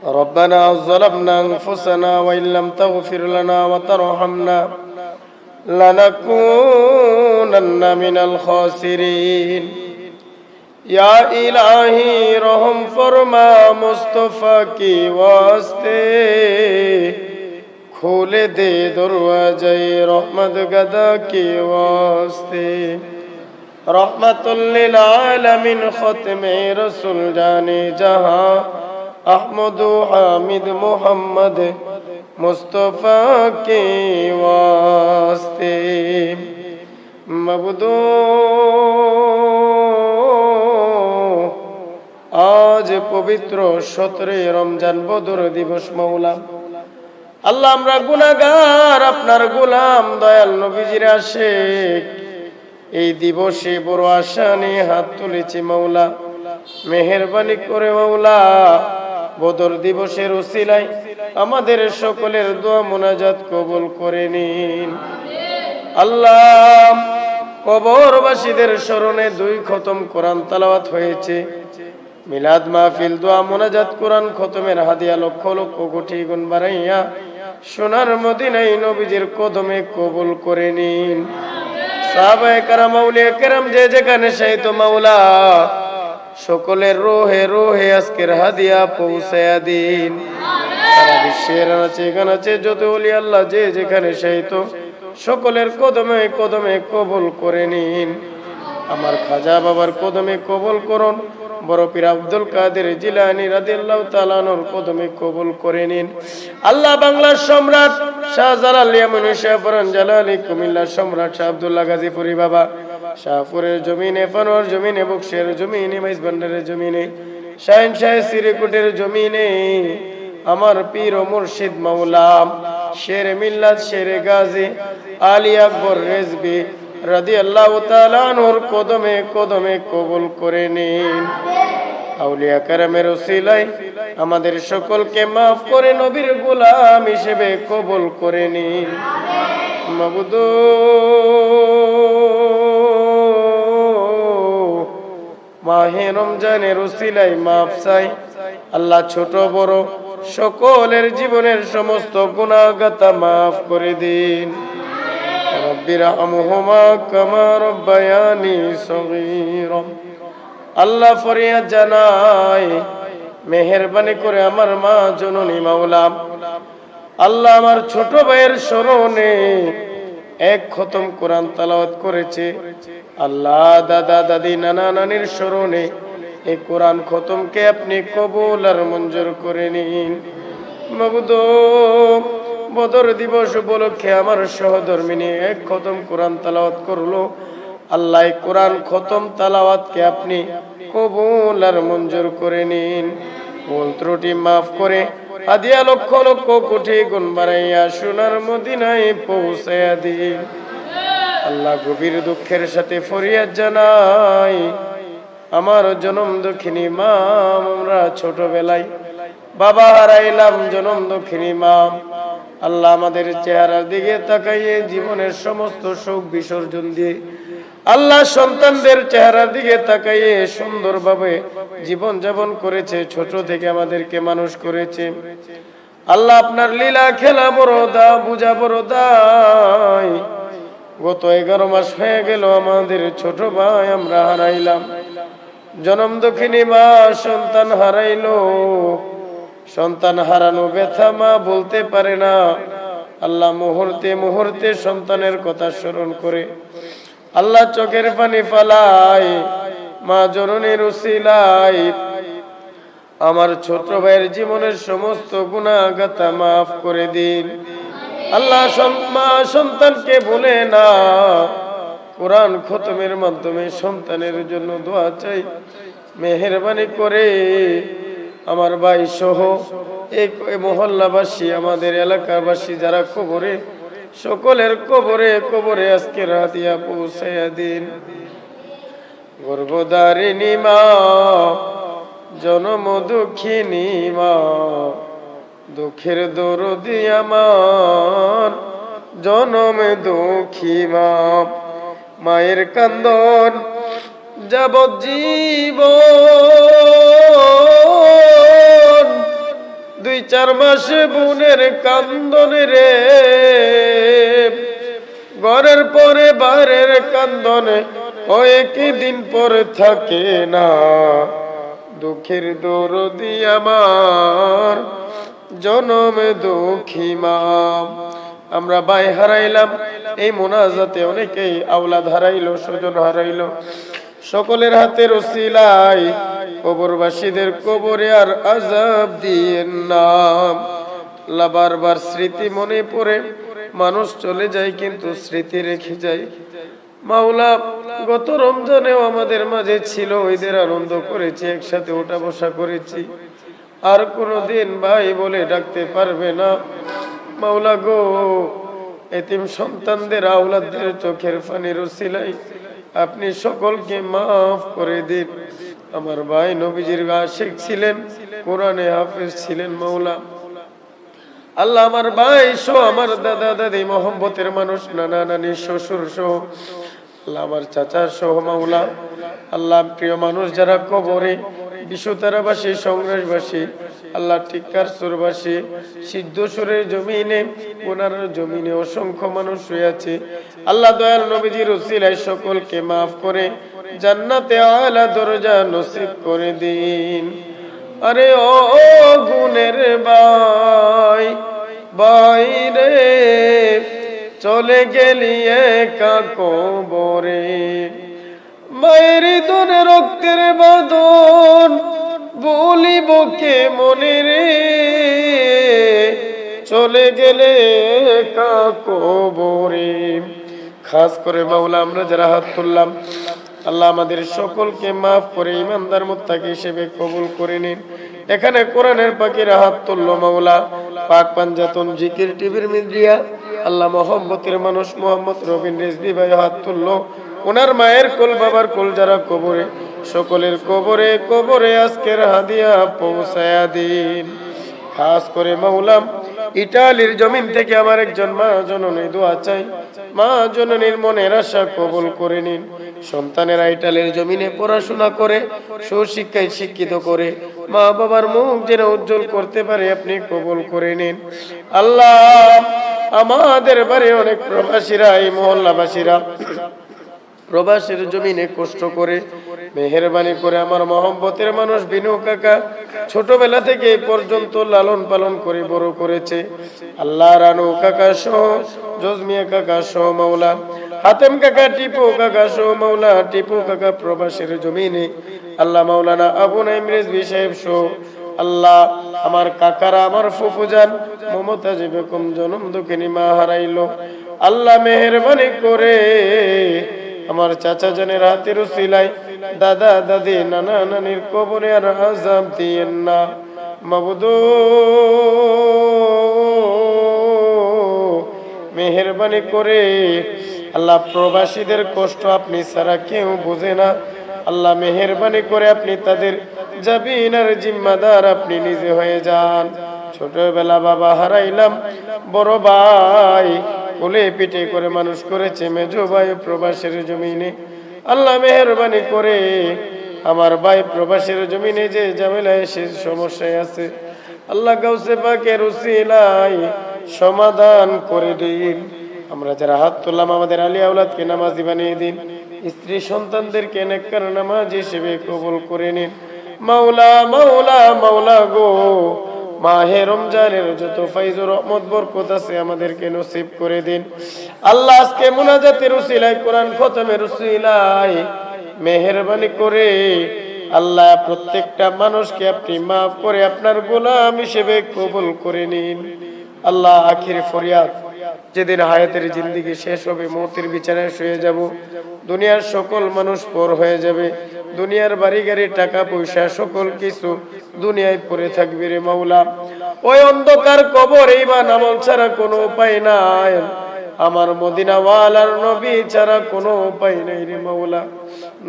ربنا ظلمنا أنفسنا وإن لم تغفر لنا وترحمنا لنكونن من الخاسرين या इलाही रहम फरमा मुस्तफा की वास्ते खोले दे दरवाजे रहमत गदा के वास्ते रहमतुल लिल आलमीन खत्मे रसूल जाने जहां अहमद हामिद मोहम्मद मुस्तफा के वास्ते मबदू आज पवित्र 17 रमजान बदर दिवस मौला আল্লাহ আমরা গুনাহগার আপনার গোলাম দয়াল নবীজির আশিক এই দিবসে বড় আশা নিয়ে হাত তুলেছি মাওলা মেহেরবানি করে মাওলা বদর দিবসের উসিলায় আমাদের সকলের দোয়া মুনাজাত কবুল করে নিন আল্লাহ কবরবাসীদের স্মরণে 2 খতম কোরআন তেলাওয়াত হয়েছে মিলাদ মাহফিল দোয়া মুনাজাত কোরআন খতমের হাদিয়া লক্ষ লক্ষ কোটি গুণ বাড়াইয়া সোনার মদিনায় নবীজির কদমে কবুল করে নিন সাহাবায়ে কেরাম আউলিয়া কেরাম যে যেখানে শায়িত মাওলা সকলের রোহে রোহে আজকের হাদিয়া পৌঁছায়া দিন সারা বিশ্বের আনাচে কানাচে যত ওলি আল্লাহ যে যেখানে শায়িত সকলের কদমে কদমে কবুল করে নিন আমার খাজা বাবার কদমে কবুল করুন বড় পীর আব্দুল কাদের জিলানী রাদিয়াল্লাহু তাআলা আনহুর কদমে কবুল করে নিন আল্লাহ বাংলার সম্রাট শাহজালাল ইয়ামানী শাহফরান জালালী কুমিল্লার সম্রাট শাহ আব্দুল্লাহ গাজীপুরী বাবা শাহপুরের জমিনে ফানোয়ার জমিনে বক্সের জমিনে মাইজবান্ডারের জমিনে শাহিন শাহ সিরিকুটের জমিনে আমার পীর ও মুর্শিদ মাওলা শের মিল্লাত শের গাজী আলী আকবর রেজবি রাদিয়াল্লাহু তাআলা আনহুর কদমে কদমে কবুল করে নিন আউলিয়া কেরামের উসিলায় আমাদের সকলকে maaf করে নবীর গোলাম হিসেবে কবুল করে নিন মাবুদ মাহে রমজানের উসিলায় maaf চাই আল্লাহ ছোট বড় সকলের জীবনের সমস্ত গুনাহগাতা maaf করে দিন রব্বিরহামহুমা কামা রব্বায়ানি সগীরা আল্লাহ ফরিয়াদ জানাই মেহেরবানি করে আমার মা জননী মাওলা আল্লাহ আমার ছোট ভাইয়ের স্মরণে 1 খতম কোরআন তেলাওয়াত করেছে আল্লাহ দাদা দাদি নানা নানির স্মরণে এই কোরআন খতমকে আপনি কবুল আর মঞ্জুর করে নিন মাবুদ বদর দিবস উপলক্ষে আমার সহধর্মিনী 1 খতম কোরআন তেলাওয়াত করলো আল্লাহ কোরআন খতম তেলাওয়াতকে আপনি কবুল আর মঞ্জুর করে নিন ভুল ত্রুটি maaf করে হাদিয়া লক্ষ লক্ষ কোটি গুণ বাড়াইয়া সোনার মদিনায় পৌঁছায়া দিন আল্লাহ গভীর দুঃখের সাথে ফরিয়াদ জানাই আমার জনম দক্ষিণী মা আমরা ছোটবেলায় বাবা হারাইলাম জনম দক্ষিণী মা আল্লাহ আমাদের চেহারার দিকে তাকাইয়ে জীবনের সমস্ত শোক বিসর্জন দিয়ে আল্লাহ সন্তানদের চেহারার দিকে তাকাইয়ে সুন্দরভাবে জীবন যাপন করেছে ছোট থেকে আমাদেরকে মানুষ করেছে আল্লাহ আপনার লীলা খেলা বড় দা বুঝা বড় দায় গত 11 মাস হয়ে গেল আমাদের ছোট ভাই আমরা হারাইলাম জনম দক্ষিণী মা সন্তান হারাইলো সন্তান হারানো ব্যথা মা বলতে পারে না আল্লাহ মুহূর্তে মুহূর্তে সন্তানের কথা স্মরণ করে আল্লাহ চোখের পানি ফালায় মা জননীর উসিলায় আমার ছোট ভাইয়ের জীবনের সমস্ত গুনাহগাতা maaf করে দিন আল্লাহ মা সন্তানকে ভুলে না কোরআন খতমের মাধ্যমে সন্তানের জন্য দোয়া চাই মেহেরবানি করে আমার ভাই সহ এই মহল্লাবাসী আমাদের এলাকাবাসী যারা কবরে সকলের কবরে কবরে আজকে হাদিয়া পৌঁছায়া দিন গর্ভধারিণী মা জনম দুঃখিনী মা দুঃখের দরদি আমার জনম দুঃখী মা মায়ের কান্দন যাবজ্জীবন 2-4 মাস বোনের কান্দনে রে, ঘরের পরে বাইরের কান্দনে কয়েকদিন পরে থাকে না। দুঃখের দরদি আমার জনম দুঃখী মা। আমরা ভাই হারাইলাম, এই মোনাজাতে অনেকেই আওলাদ হারাইলো, স্বজন হারাইলো। সকলের হাতের ওসিলায় কবরবাসীদের কবরে আর আযাব দিয়েন না। বারবার স্মৃতি মনে পড়ে, মানুষ চলে যায় কিন্তু স্মৃতি রেখে যায়। মাওলা, গত রমজানেও আমাদের মাঝে ছিল, ঈদের আনন্দ করেছি, একসাথে ওঠা বসা করেছি, আর কোনোদিন ভাই বলে ডাকতে পারবে না। মাওলা গো, এতিম সন্তানদের আওলাদদের চোখের পানির উসিলায় আপনি সকলকে মাফ করে দিন। আমার ভাই নবীজির আশিক ছিলেন, কোরআনে হাফেজ ছিলেন। মাওলা আল্লাহ, আমার ভাই সহ, আমার দাদা দাদি মহব্বতের মানুষ, নানা নানি শ্বশুর সহ, আল্লাহ আমার চাচা সহ, মাওলা আল্লাহ প্রিয় মানুষ যারা কবরে, বিশ্বতারাবাসী, সংগ্রাসবাসী, আল্লাহ টিক্কার সুরবাসী, সিদ্ধেশ্বরের জমিনে, ওনার জমিনে অসংখ্য মানুষ শুয়ে আছে। আল্লাহ দয়াল নবীজির উসিলায় সকলকে মাফ করে জান্নাতে আলা দরজা নসিব করে দিন। আরে ও গুণের ভাই, বাইরে চলে গেলি একা কবরে, মায়ের দনে রক্তের বাঁধন বলিব কে মনে রে, চলে গেলে একা কবরে। খাস করে মাওলা আমরা যারা হাত তুললাম, আল্লাহ আমাদের সকলকে মাফ করে ইমানদার মুত্তাকি হিসেবে কবুল করে নিন। এখানে কোরআনের পাখির হাত তুললো মাওলা, পাক পাঞ্জাতন জিকির টিভির মিডিয়া, আল্লাহ মোহাম্মতের মানুষ মোহাম্মদ রবিন রিজভী ভাই হাত তুললো, ওনার মায়ের কোল, বাবার কোল যারা কবরে, সকলের কবরে কবরে আজকের হাদিয়া পৌঁছায়া দিন। খাস করে মাওলা ইটালির জমিন থেকে আমার একজন মা জননী দোয়া চাই, মা জননীর মনের আশা কবুল করে নিন। সন্তানেরা ইটালির জমিনে পড়াশোনা করে সুশিক্ষায় শিক্ষিত করে মা বাবার মুখ যেন উজ্জ্বল করতে পারে আপনি কবুল করে নিন। আল্লাহ, আমাদের বাড়ি অনেক প্রবাসীরা, এই মহল্লাবাসীরা প্রবাসের জমিনে কষ্ট করে, মেহেরবানি করে আমার মহব্বতের মানুষ বিনু কাকা ছোটবেলা থেকে পর্যন্ত লালন পালন করে বড় করেছে। আল্লাহ, রানু কাকা সহ, জজমিয়া কাকা সহ, মাওলা হাতেম কাকা, টিপু কাকা সহ, মাওলা টিপু কাকা প্রবাসের জমিনে, আল্লাহ মাওলানা আবু নাইম রিজভী সাহেব সহ, আল্লাহ আমার কাকারা, আমার ফুফুজান মমতাজ বেগম জনম দুঃখিনী মা হারাইলো। আল্লাহ মেহেরবানি করে আমার চাচা জানের হাতের উসিলায় দাদা দাদি নানা নানির কবরে আর আযাব দিয়েন না। মাবুদ মেহেরবানি করে আল্লাহ, প্রবাসীদের কষ্ট আপনি ছাড়া কেউ বোঝে না। আল্লাহ মেহেরবানি করে আপনি তাদের জাবিনার জিম্মাদার আপনি নিজে হয়ে যান। ছোটবেলা বাবা হারাইলাম, বড় ভাই কোলে পিঠে করে মানুষ করেছে, মেজো ভাই প্রবাসের জমিনে। আল্লাহ মেহেরবানি করে আমার ভাই প্রবাসের জমিনে যে ঝামেলায় সে সমস্যায় আছে, আল্লাহ গাউসে পাকের উসিলায় সমাধান করে দিন। আমরা যারা হাত তুললাম আমাদের আলী আওলাদকে নামাজি বানিয়ে দিন, স্ত্রী সন্তানদেরকে নেককার নামাজি হিসেবে কবুল করে নিন। মাওলা মাওলা মাওলা গো, মাহে রমজানের যত ফাইজ ও রহমত বরকত আছে আমাদেরকে নসিব করে দিন। আল্লাহ, আজকে মুনাজাতের উসিলায়, কোরআন খতমের উসিলায় মেহেরবানি করে আল্লাহ প্রত্যেকটা মানুষকে আপনি মাফ করে আপনার গোলাম হিসেবে কবুল করে নিন। আল্লাহ, আখির ফরিয়াদ, যেদিন হায়াতের জিন্দেগি শেষ হবে, মৌতের বিছানায় শুয়ে যাব, দুনিয়ার সকল মানুষ পর হয়ে যাবে, দুনিয়ার বাড়ি গাড়ি টাকা পয়সা সকল কিছু দুনিয়ায় পড়ে থাকবে রে মাওলা। ওই অন্ধকার কবর ঈমান আমল ছাড়া কোনো উপায় নাই, আমার মদিনাওয়ালার নবী ছাড়া কোনো উপায় নেই রে মাওলা।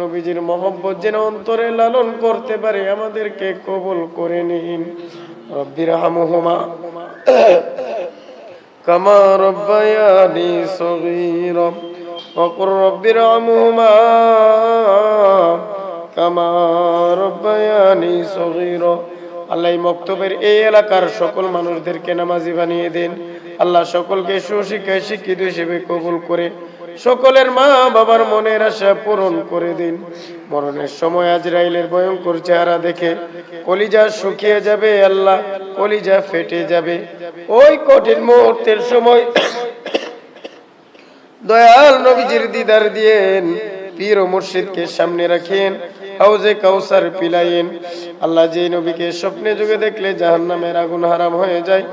নবীজির মহব্বত যেন অন্তরে লালন করতে পারে, আমাদেরকে কবুল করে নিন। রব্বিরহামহুমা কামা রব্বায়ানি সগীরা ওয়া কুর রব্বিরহামহুমা কামা রব্বায়ানি সগীরা। আল্লাহ এই মক্তবের এই এলাকার সকল মানুষদেরকে নামাজি বানিয়ে দেন। আল্লাহ সকলকে সুশিক্ষায় শিক্ষিত হিসেবে কবুল করে সকলের মা বাবার মনের আশা পূরণ করে দিন। মরণের সময় আজরাইলের ভয়ঙ্কর চেহারা দেখে কলিজা শুকিয়ে যাবে, আল্লাহ কলিজা ফেটে যাবে। ওই কঠিন মুহূর্তের সময় দয়াল নবীজির দিদার দিয়েন, পীর ও মুর্শিদকে সামনে রাখেন, হাউজে কাউসার পিলাইন। আল্লাহ যে নবীকে স্বপ্নে যুগে দেখলে জাহান্নামের আগুন হারাম হয়ে যায়,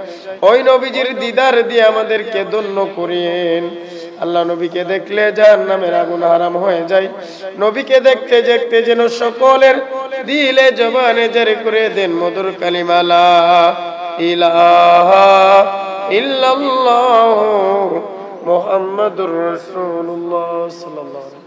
ওই নবীজির দিদার দিয়ে আমাদেরকে ধন্য করেন। আল্লাহ নবীকে দেখলে জাহান্নামের আগুন হারাম হয়ে যায়, নবীকে দেখতে দেখতে যেন সকলের দিলে জবানে জারি করে দেন মধুর কালিমা লা ইলাহা ইল্লাল্লাহ মুহাম্মাদুর রাসূলুল্লাহ সাল্লাল্লাহু